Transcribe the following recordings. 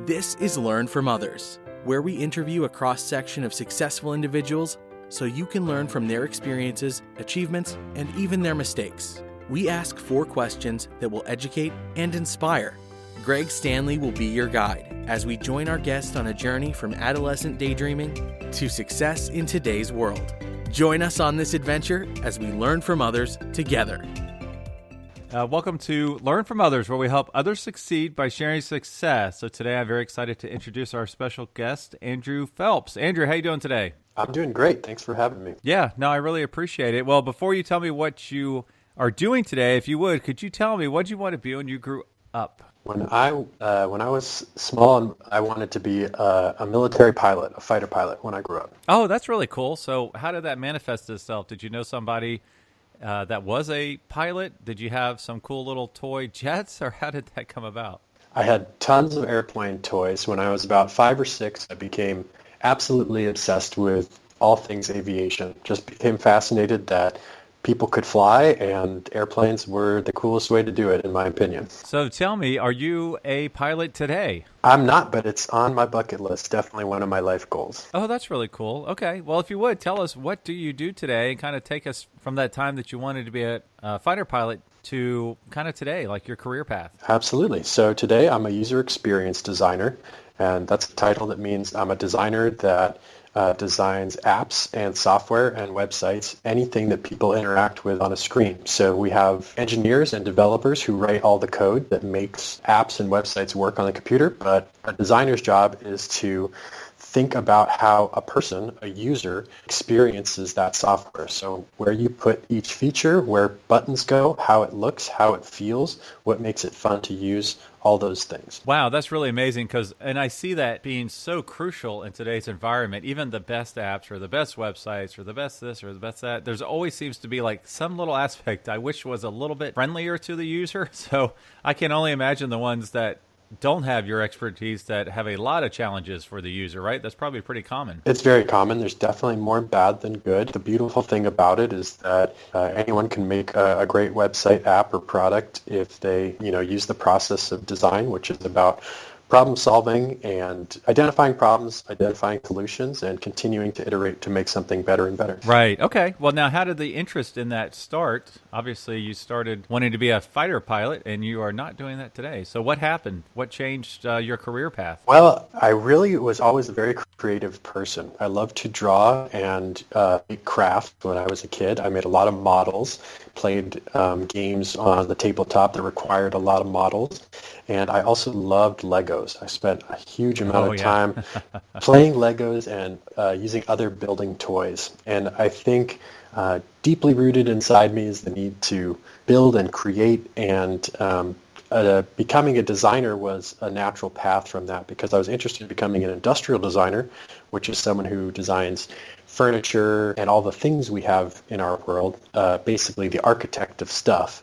This is Learn from Others, where we interview a cross-section of successful individuals so you can learn from their experiences, achievements, and even their mistakes. We ask 4 questions that will educate and inspire. Greg Stanley will be your guide as we join our guest on a journey from adolescent daydreaming to success in today's world. Join us on this adventure as we learn from others together. Welcome to Learn from Others, where we help others succeed by sharing success. So today I'm very excited to introduce our special guest, Andrew Phelps. Andrew, how you doing today? I'm doing great. Thanks for having me. Yeah, no, I really appreciate it. Well, before you tell me what you are doing today, if you would, could you tell me what you want to be when you grew up? When I was small, I wanted to be a military pilot, a fighter pilot when I grew up. Oh, that's really cool. So how did that manifest itself? Did you know somebody that was a pilot? Did you have some cool little toy jets, or how did that come about? I had tons of airplane toys. When I was about 5 or 6, I became absolutely obsessed with all things aviation. Just became fascinated that people could fly, and airplanes were the coolest way to do it, in my opinion. So tell me, are you a pilot today? I'm not, but it's on my bucket list. Definitely one of my life goals. Oh, that's really cool. Okay. Well, if you would, tell us, what do you do today, and kind of take us from that time that you wanted to be a fighter pilot to kind of today, like your career path. Absolutely. So today I'm a user experience designer, and that's a title that means I'm a designer that designs apps and software and websites, anything that people interact with on a screen. So we have engineers and developers who write all the code that makes apps and websites work on the computer, but a designer's job is to think about how a person, a user, experiences that software. So where you put each feature, where buttons go, how it looks, how it feels, what makes it fun to use, all those things. Wow, that's really amazing, and I see that being so crucial in today's environment. Even the best apps or the best websites or the best this or the best that, there's always seems to be like some little aspect I wish was a little bit friendlier to the user. So I can only imagine the ones that don't have your expertise that have a lot of challenges for the user, right? That's probably pretty common. It's very common. There's definitely more bad than good. The beautiful thing about it is that anyone can make a great website, app, or product if they, use the process of design, which is about problem solving and identifying problems, identifying solutions, and continuing to iterate to make something better and better. Right. Okay. Well, now, how did the interest in that start? Obviously, you started wanting to be a fighter pilot, and you are not doing that today. So what happened? What changed your career path? Well, I really was always a very creative person. I loved to draw and make craft when I was a kid. I made a lot of models, played games on the tabletop that required a lot of models. And I also loved Legos. I spent a huge amount of time playing Legos and using other building toys. And I think deeply rooted inside me is the need to build and create, and becoming a designer was a natural path from that, because I was interested in becoming an industrial designer, which is someone who designs furniture and all the things we have in our world, basically the architect of stuff.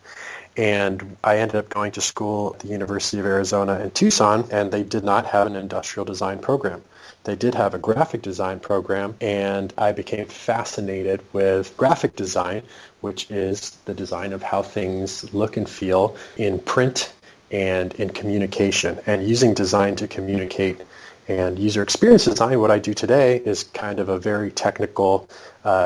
And I ended up going to school at the University of Arizona in Tucson, and they did not have an industrial design program. They did have a graphic design program, and I became fascinated with graphic design, which is the design of how things look and feel in print and in communication, and using design to communicate. And user experience design, what I do today, is kind of a very technical,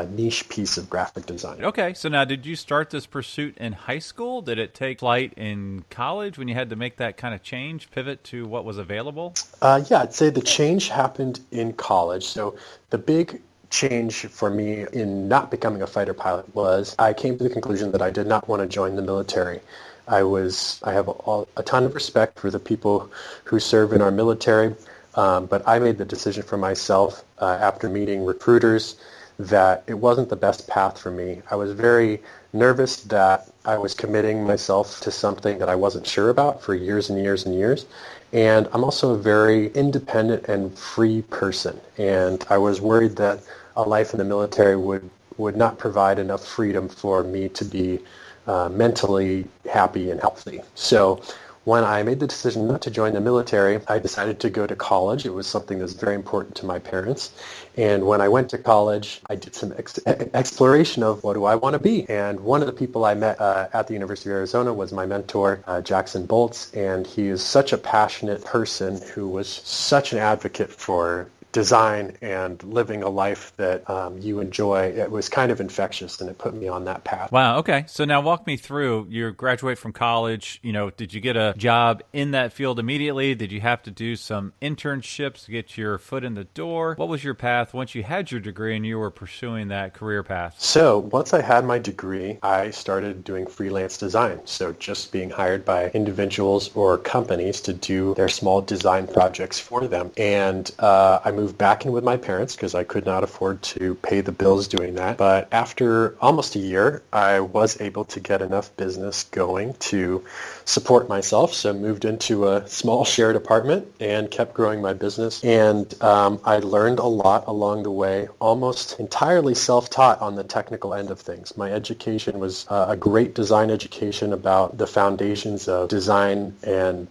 niche piece of graphic design. Okay, so now, did you start this pursuit in high school? Did it take flight in college when you had to make that kind of change, pivot to what was available? Yeah, I'd say the change happened in college. So the big change for me in not becoming a fighter pilot was I came to the conclusion that I did not want to join the military. I have a ton of respect for the people who serve in our military. But I made the decision for myself after meeting recruiters that it wasn't the best path for me. I was very nervous that I was committing myself to something that I wasn't sure about for years and years and years. And I'm also a very independent and free person. And I was worried that a life in the military would not provide enough freedom for me to be mentally happy and healthy. So when I made the decision not to join the military, I decided to go to college. It was something that's very important to my parents. And when I went to college, I did some exploration of what do I want to be. And one of the people I met at the University of Arizona was my mentor, Jackson Bolts. And he is such a passionate person who was such an advocate for design and living a life that you enjoy. It was kind of infectious, and it put me on that path. Wow. Okay. So now walk me through. You graduate from college. Did you get a job in that field immediately? Did you have to do some internships to get your foot in the door? What was your path once you had your degree and you were pursuing that career path? So once I had my degree, I started doing freelance design. So just being hired by individuals or companies to do their small design projects for them. And I moved back in with my parents because I could not afford to pay the bills doing that. But after almost a year, I was able to get enough business going to support myself. So moved into a small shared apartment and kept growing my business. And I learned a lot along the way, almost entirely self-taught on the technical end of things. My education was a great design education about the foundations of design and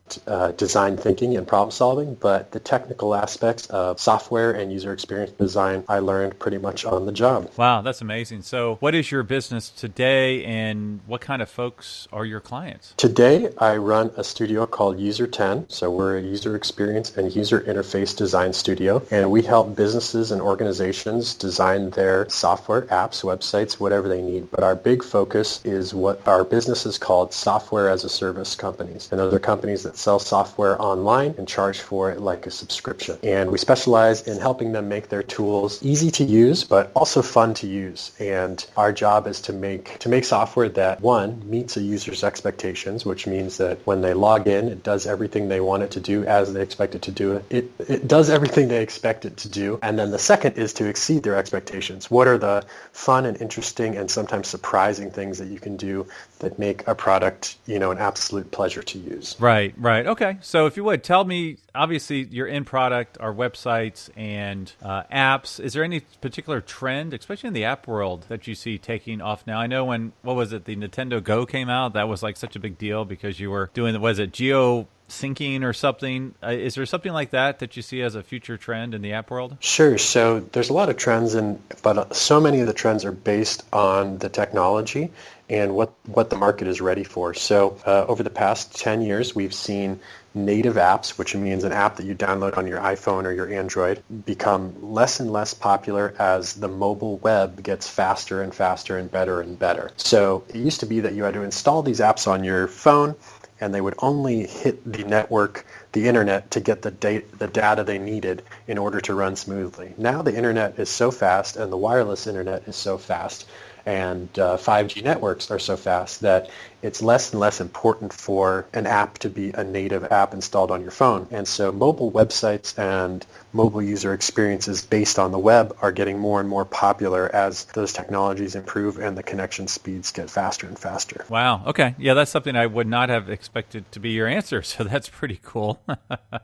design thinking and problem solving, but the technical aspects of software and user experience design, I learned pretty much on the job. Wow, that's amazing. So what is your business today, and what kind of folks are your clients? Today, I run a studio called User10. So we're a user experience and user interface design studio, and we help businesses and organizations design their software, apps, websites, whatever they need. But our big focus is what our business is called software as a service companies. And those are companies that sell software online and charge for it like a subscription. And we specialize in helping them make their tools easy to use, but also fun to use. And our job is to make software that, one, meets a user's expectations, which means that when they log in, it does everything they want it to do as they expect it to do it. It does everything they expect it to do. And then the second is to exceed their expectations. What are the fun and interesting and sometimes surprising things that you can do that make a product, an absolute pleasure to use? Right. Okay. So if you would, tell me, obviously your end product are websites and apps. Is there any particular trend, especially in the app world, that you see taking off now? I know when, the Nintendo Go came out, that was like such a big deal because you were doing, geo syncing or something. Is there something like that you see as a future trend in the app world? Sure. So there's a lot of trends, but so many of the trends are based on the technology and what the market is ready for. So over the past 10 years, we've seen native apps, which means an app that you download on your iPhone or your Android, become less and less popular as the mobile web gets faster and faster and better. So it used to be that you had to install these apps on your phone, and they would only hit the network, the internet, to get the data they needed in order to run smoothly. Now the internet is so fast, and the wireless internet is so fast, and 5G networks are so fast that it's less and less important for an app to be a native app installed on your phone. And so mobile websites and mobile user experiences based on the web are getting more and more popular as those technologies improve and the connection speeds get faster and faster. Wow. Okay. Yeah, that's something I would not have expected to be your answer. So that's pretty cool.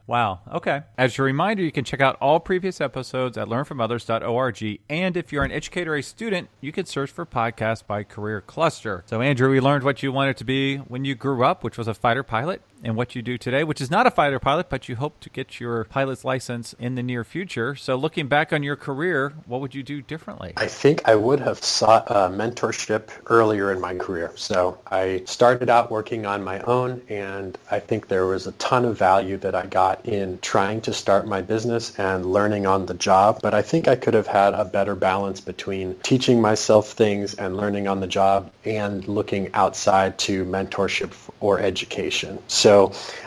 Wow. Okay. As a reminder, you can check out all previous episodes at learnfromothers.org. And if you're an educator or a student, you can search for podcasts by career cluster. So Andrew, we learned what you wanted to be when you grew up, which was a fighter pilot, and what you do today, which is not a fighter pilot, but you hope to get your pilot's license in the near future. So looking back on your career, what would you do differently? I think I would have sought mentorship earlier in my career. So I started out working on my own, and I think there was a ton of value that I got in trying to start my business and learning on the job. But I think I could have had a better balance between teaching myself things and learning on the job and looking outside to mentorship or education. So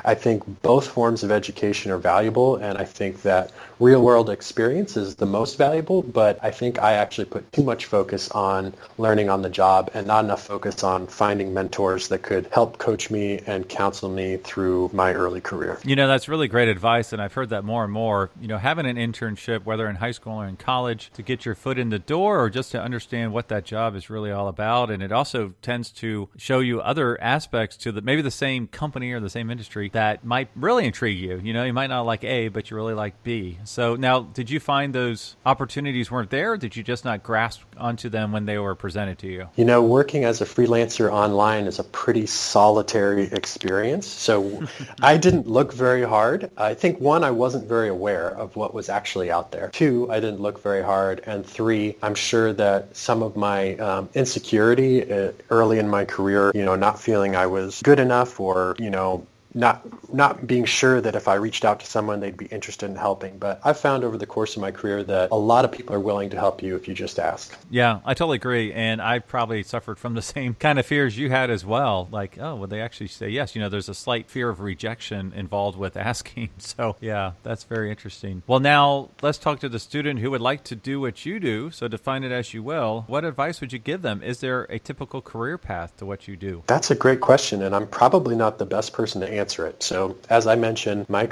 I think both forms of education are valuable, and I think that real-world experience is the most valuable, but I think I actually put too much focus on learning on the job and not enough focus on finding mentors that could help coach me and counsel me through my early career. That's really great advice, and I've heard that more and more. Having an internship, whether in high school or in college, to get your foot in the door or just to understand what that job is really all about, and it also tends to show you other aspects to maybe the same company or the same industry that might really intrigue you. You know, you might not like A, but you really like B. So now, did you find those opportunities weren't there? Or did you just not grasp onto them when they were presented to you? You know, working as a freelancer online is a pretty solitary experience. So I didn't look very hard. I think, one, I wasn't very aware of what was actually out there. Two, I didn't look very hard. And three, I'm sure that some of my insecurity early in my career, you know, not feeling I was good enough, or, you know, not being sure that if I reached out to someone, they'd be interested in helping. But I've found over the course of my career that a lot of people are willing to help you if you just ask. Yeah, I totally agree. And I probably suffered from the same kind of fears you had as well. Like, oh, would they actually say yes? You know, there's a slight fear of rejection involved with asking. So yeah, that's very interesting. Well, now let's talk to the student who would like to do what you do. So define it as you will. What advice would you give them? Is there a typical career path to what you do? That's a great question, and I'm probably not the best person to answer it. So as I mentioned, my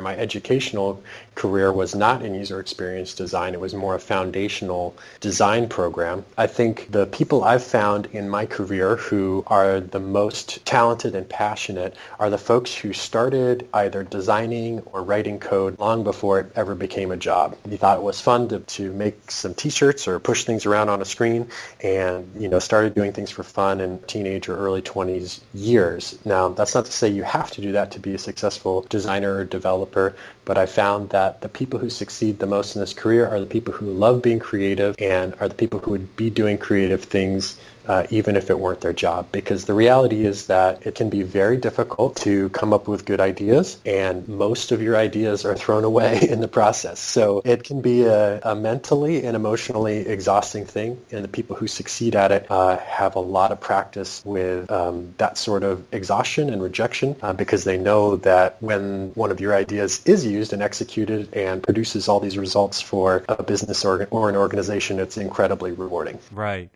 my educational career was not in user experience design. It was more a foundational design program. I think the people I've found in my career who are the most talented and passionate are the folks who started either designing or writing code long before it ever became a job. They thought it was fun to make some t-shirts or push things around on a screen, and, you know, started doing things for fun in teenage or early 20s years. Now, that's not to say you have to do that to be a successful designer or developer, but I found that the people who succeed the most in this career are the people who love being creative and are the people who would be doing creative things even if it weren't their job. Because the reality is that it can be very difficult to come up with good ideas, and most of your ideas are thrown away in the process. So it can be a mentally and emotionally exhausting thing, and the people who succeed at it have a lot of practice with that sort of exhaustion and rejection because they know that when one of your ideas is used and executed and produces all these results for a business or an organization, it's incredibly rewarding. Right,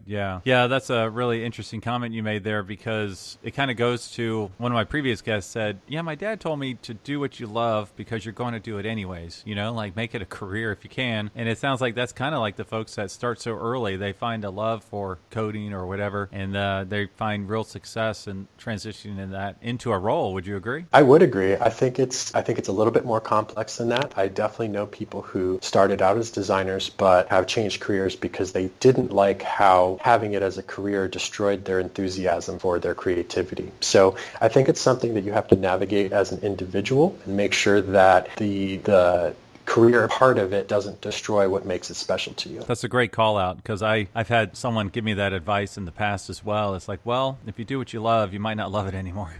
yeah. Yeah, that's a really interesting comment you made there, because it kind of goes to one of my previous guests said, yeah, my dad told me to do what you love because you're going to do it anyways, you know, like make it a career if you can. And it sounds like that's kind of like the folks that start so early. They find a love for coding or whatever, and they find real success in transitioning that into a role. Would you agree? I would agree. I think it's a little bit more complex than that. I definitely know people who started out as designers but have changed careers because they didn't like how having it as a career destroyed their enthusiasm for their creativity. So I think it's something that you have to navigate as an individual and make sure that the career part of it doesn't destroy what makes it special to you. That's a great call out, because I've had someone give me that advice in the past as well. It's like, well, if you do what you love, you might not love it anymore.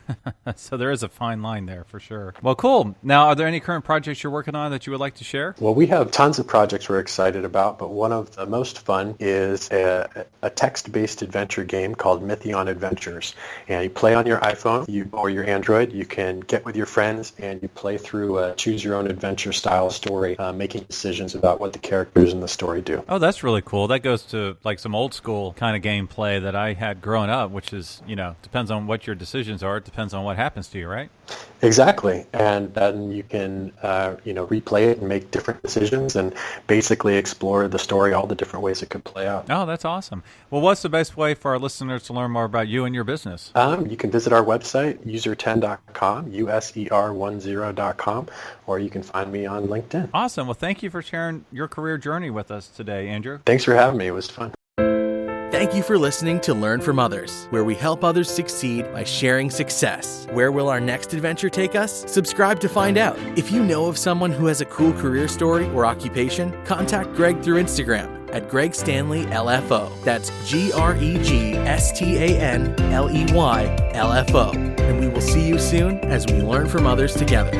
So there is a fine line there for sure. Well, cool. Now, are there any current projects you're working on that you would like to share? Well, we have tons of projects we're excited about, but one of the most fun is a text-based adventure game called Mythion Adventures. And you play on your iPhone or your Android. You can get with your friends and you play through a choose-your-own-adventure style story, making decisions about what the characters in the story do. Oh, that's really cool. That goes to like some old school kind of gameplay that I had growing up, which is, you know, depends on what your decisions are. It depends on what happens to you, right? Exactly. And then you can, replay it and make different decisions and basically explore the story, all the different ways it could play out. Oh, that's awesome. Well, what's the best way for our listeners to learn more about you and your business? You can visit our website, user10.com, user10.com, or you can find me on LinkedIn. Awesome. Well, thank you for sharing your career journey with us today, Andrew. Thanks for having me. It was fun. Thank you for listening to Learn from Others, where we help others succeed by sharing success. Where will our next adventure take us? Subscribe to find out. If you know of someone who has a cool career story or occupation, contact Greg through Instagram at Greg Stanley LFO. That's GregStanley LFO. And we will see you soon as we learn from others together.